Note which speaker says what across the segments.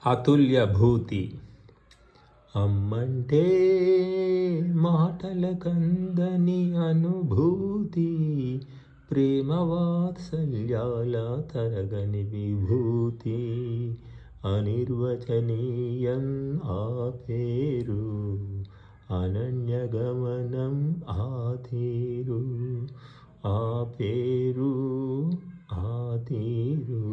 Speaker 1: అతుల్యభూతి. అమ్మంటే మాటల కందని అనుభూతి, ప్రేమ వాత్సల్యాల తరగని విభూతి. అనిర్వచనీయం ఆ పేరు, అనన్యగమనం ఆ తీరు. ఆ పేరు ఆ తీరు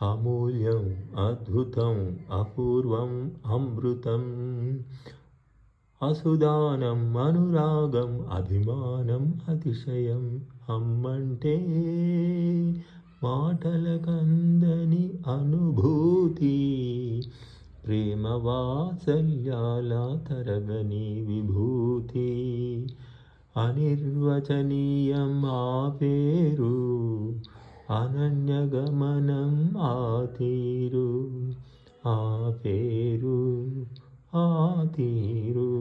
Speaker 1: అమూల్యం అద్భుతం అపూర్వం అమృతం. అసుదానం అనురాగం అభిమానం అతిశయం. అమ్మంటే మాటల కందని అనుభూతి, ప్రేమ వాత్సల్యాల తరగని విభూతి. అనిర్వచనీయం ఆ పేరు, అనన్యగమనం ఆ తీరు. ఆ పేరు ఆ తీరు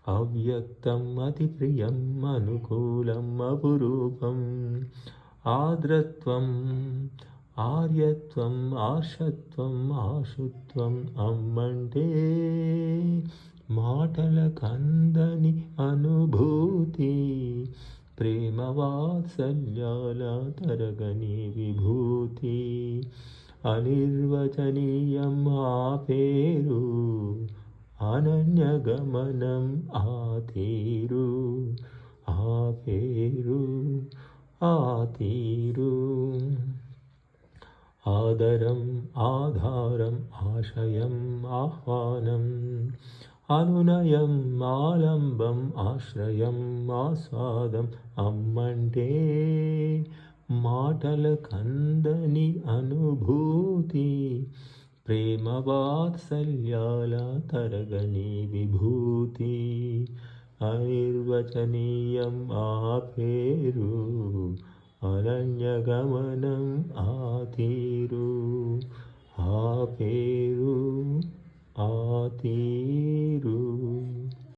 Speaker 1: అవ్యక్తం అతి ప్రియం అనుకూలం అపురూపం. ఆర్ద్రత్వం ఆర్యత్వం ఆర్షత్వం ఆశుత్వం. అమ్మంటే మాటల కందని అనుభూతి, ప్రేమ వాత్సల్యాల తరగని విభూతి. అనిర్వచనీయం ఆ పేరు, అనన్యగమనం ఆ తీరు. ఆ పేరు ఆ తీరు ఆదరం ఆధారం ఆశయం ఆహ్వానం. అనునయం ఆలంబం ఆశ్రయం ఆస్వాదం. అమ్మంటే మాటల కందని అనుభూతి, ప్రేమ వాత్సల్యాల తరగని విభూతి. అనిర్వచనీయం ఆ పేరు, అనన్యగమనం ఆ తీరు. ఆ పేరు